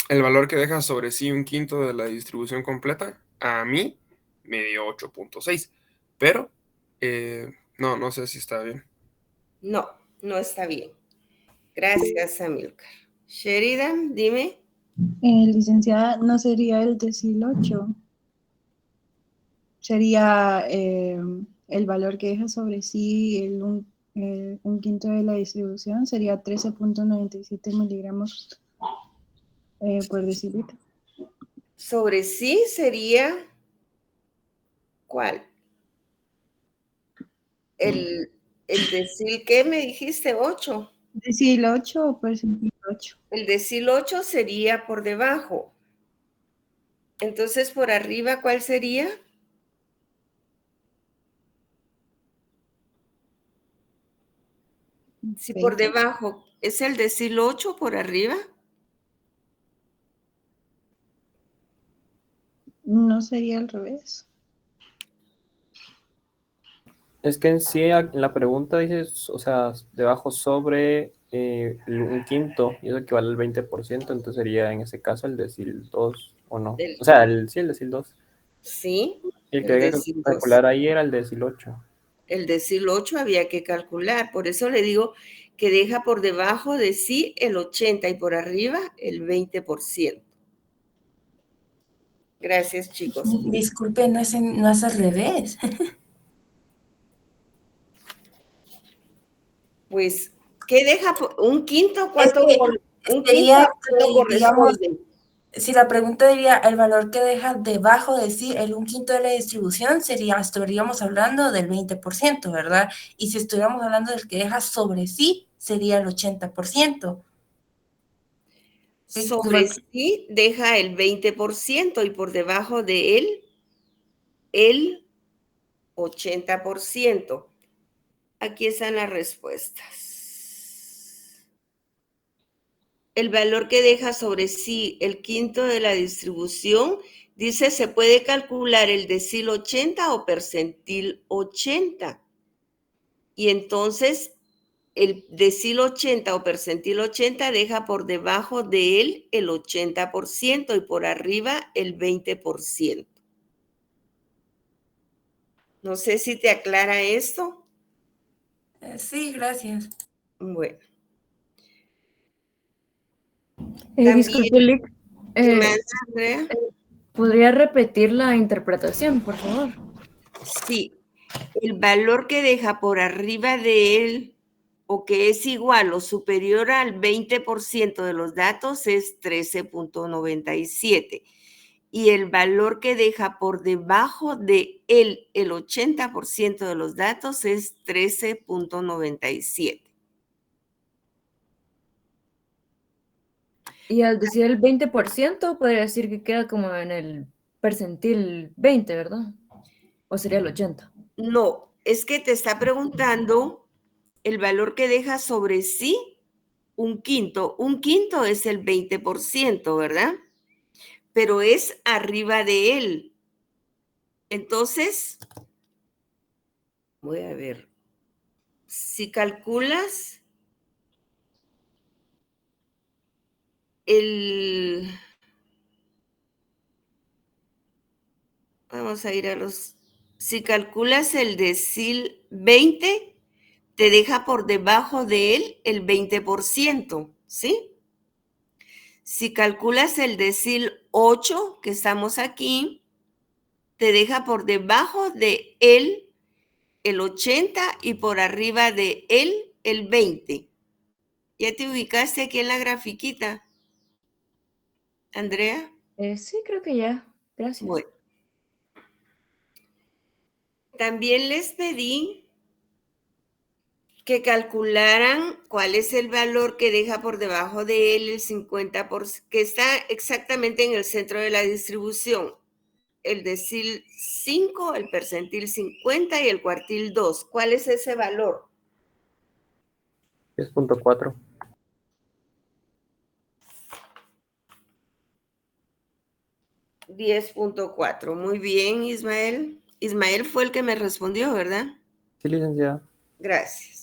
valor que deja sobre sí un quinto de la distribución completa, a mí me dio 8.6, pero no sé si está bien. No, no está bien. Gracias, Amílcar. Sheridan, dime. Licenciada, no sería el decil 8. Sería el valor que deja sobre sí un quinto de la distribución, sería 13.97 miligramos por decilitro. Sobre sí sería, ¿cuál? El decil, ¿qué me dijiste? 8. ¿Decil 8 o percentil 8? El decil 8 sería por debajo. Entonces, por arriba, ¿cuál sería? Si por debajo es el decil 8, por arriba. No sería al revés. Es que en sí la pregunta dice, o sea, debajo sobre un quinto, y eso equivale al 20%, entonces sería en ese caso el decil 2, ¿o no? O sea, el decil 2. Sí, El que el había que decil 2. calcular ahí era el decil 8. El decil 8 había que calcular, por eso le digo que deja por debajo de sí el 80 y por arriba el 20%. Gracias, chicos. Disculpe, no es al revés. Pues, ¿qué deja? ¿Un quinto? ¿Cuánto? ¿Un quinto? Sería, ¿Cuánto digamos, corresponde? si la pregunta diría el valor que deja debajo de sí el un quinto de la distribución, estaríamos hablando del 20%, ¿verdad? Y si estuviéramos hablando del que deja sobre sí, sería el 80%. Sobre sí deja el 20% y por debajo de él el 80%. Aquí están las respuestas. El valor que deja sobre sí el quinto de la distribución, dice, se puede calcular el decil 80 o percentil 80. Y entonces el decil 80 o percentil 80 deja por debajo de él el 80% y por arriba el 20%. No sé si te aclara esto. Sí, gracias. Bueno. Disculpe, Lick. Andrea. ¿Podría repetir la interpretación, por favor? Sí. El valor que deja por arriba de él o que es igual o superior al 20% de los datos es 13.97. Y el valor que deja por debajo de él el 80% de los datos es 13.97. Y al decir el 20%, podría decir que queda como en el percentil 20, ¿verdad? ¿O sería el 80? No, es que te está preguntando el valor que deja sobre sí un quinto. Un quinto es el 20%, ¿verdad? Pero es arriba de él. Entonces, voy a ver. Si calculas vamos a ir a si calculas el decil 20, te deja por debajo de él el 20%, ¿sí? Si calculas el decil 8, que estamos aquí, te deja por debajo de él el 80 y por arriba de él el 20. ¿Ya te ubicaste aquí en la grafiquita, Andrea? Sí, creo que ya. Gracias. Bueno. También les pedí que calcularan cuál es el valor que deja por debajo de él el 50%, que está exactamente en el centro de la distribución. El decil 5, el percentil 50 y el cuartil 2. ¿Cuál es ese valor? 10.4. 10.4. Muy bien, Ismael. Ismael fue el que me respondió, ¿verdad? Sí, licenciada. Gracias.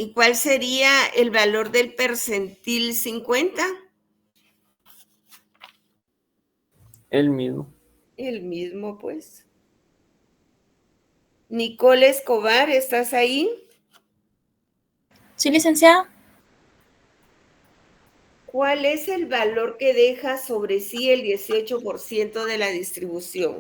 ¿Y cuál sería el valor del percentil 50? El mismo. El mismo, pues. Nicole Escobar, ¿estás ahí? Sí, licenciada. ¿Cuál es el valor que deja sobre sí el 18% de la distribución?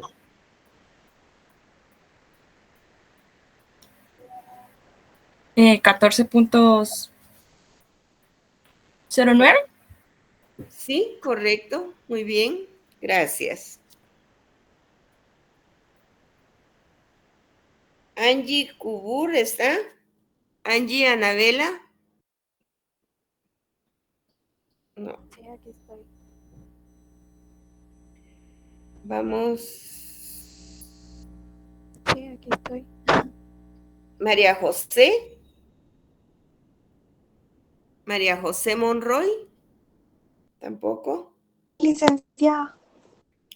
Eh, 14.09. Sí, correcto. Muy bien. Gracias. Angie Cubur, ¿está? Angie Anabela. No. Sí, aquí estoy. Vamos. Sí, aquí estoy. María José. María José Monroy. Tampoco. Licenciada.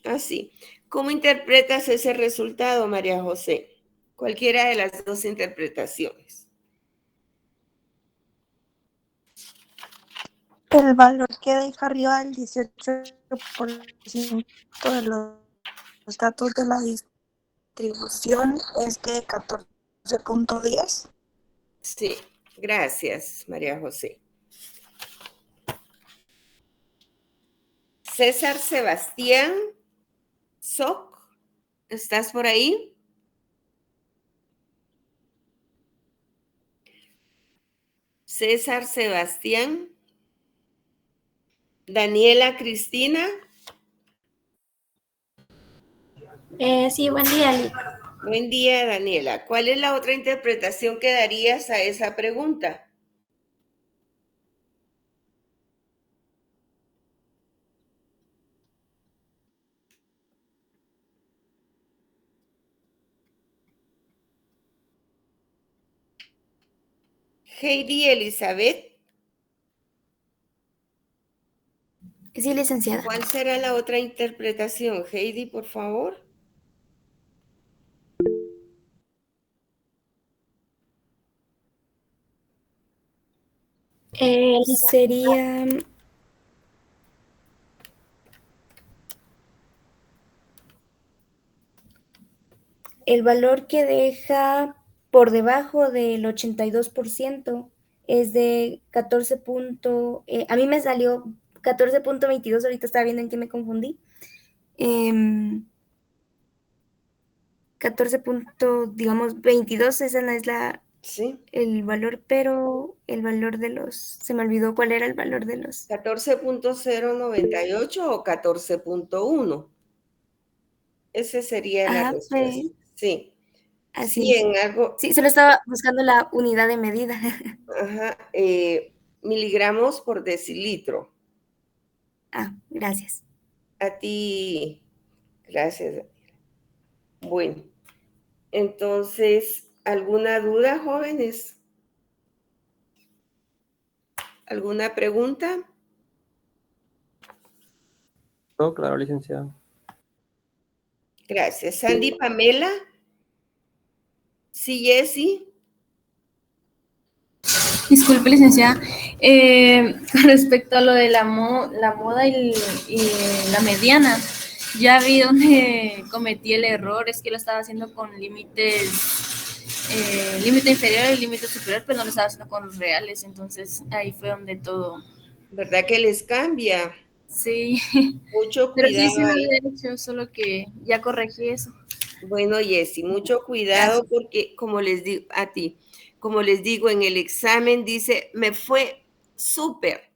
Ah, sí. ¿Cómo interpretas ese resultado, María José? Cualquiera de las dos interpretaciones. El valor que deja arriba del 18% de los datos de la distribución es de 14.10. Sí, gracias, María José. César Sebastián Soc, ¿estás por ahí? César Sebastián. Daniela Cristina. Sí, buen día, Lic. Buen día, Daniela. ¿Cuál es la otra interpretación que darías a esa pregunta? Heidi Elizabeth. Sí, licenciada. ¿Cuál será la otra interpretación? Heidi, por favor. Sería el valor que deja por debajo del 82% es de 14. A mí me salió 14.22, ahorita estaba viendo en qué me confundí. 14.22, esa no es sí, el valor, pero el valor de los, se me olvidó cuál era el valor de los. 14.098 o 14.1. Ese sería la respuesta. Sí. Así Sí, es. en algo. Sí, solo estaba buscando la unidad de medida. Ajá, miligramos por decilitro. Ah, gracias. A ti, gracias, Daniela. Bueno, entonces, ¿alguna duda, jóvenes? ¿Alguna pregunta? Todo claro, licenciado. Gracias. Sandy Pamela. Sí, Jessie. Disculpe, licenciada. Con respecto a lo de la moda y la mediana, Ya vi donde cometí el error, es que lo estaba haciendo con límites, límite inferior y límite superior, pero no lo estaba haciendo con los reales, entonces ahí fue donde todo. ¿Verdad que les cambia? Sí, Mucho pero sí, cuidado sí lo ahí. había hecho, solo que ya corregí eso. Bueno, Jessy, mucho cuidado porque como les digo a ti, como les digo, en el examen dice, me fue súper,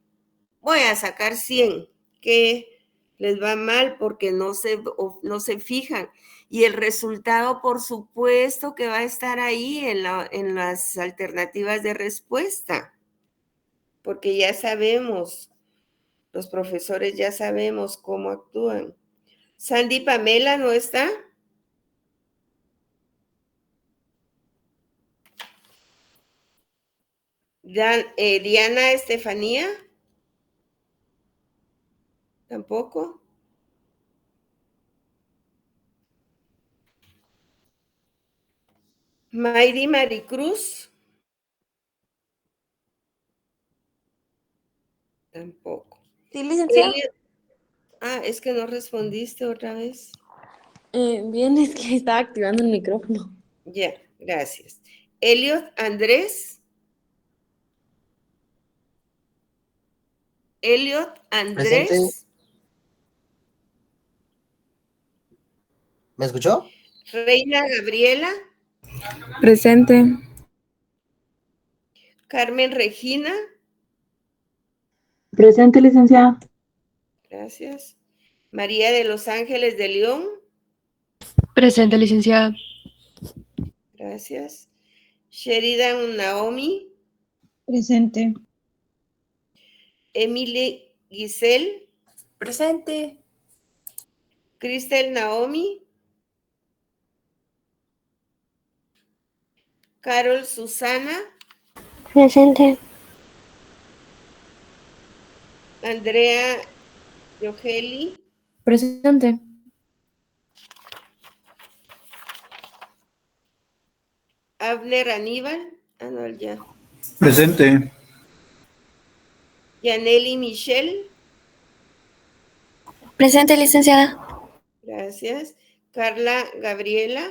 voy a sacar 100, que les va mal porque no se fijan. Y el resultado, por supuesto, que va a estar ahí en las alternativas de respuesta, porque ya sabemos, los profesores ya sabemos cómo actúan. Sandy Pamela, ¿no está? Diana Estefanía. Tampoco. Mayri Maricruz. Tampoco. Sí, licenciada. Es que no respondiste otra vez. Bien, es que estaba activando el micrófono. Ya, gracias. Elliot Andrés. Elliot Andrés. Presente. ¿Me escuchó? Reina Gabriela. Presente. Carmen Regina. Presente, licenciada. Gracias. María de los Ángeles de León. Presente, licenciada. Gracias. Sheridan Naomi. Presente. Emily Giselle. Presente. Cristel Naomi. Carol Susana. Presente. Andrea Yogeli. Presente. Abner Aníbal. No, ya. Presente. Yaneli Michelle. Presente, licenciada. Gracias. Carla Gabriela.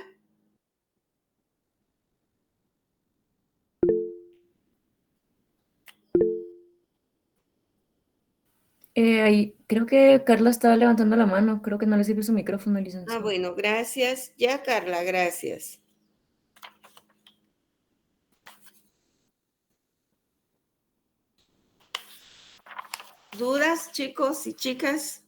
Creo que Carla estaba levantando la mano. Creo que no le sirve su micrófono, licenciada. Bueno, gracias. Ya, Carla, gracias. ¿Dudas, chicos y chicas?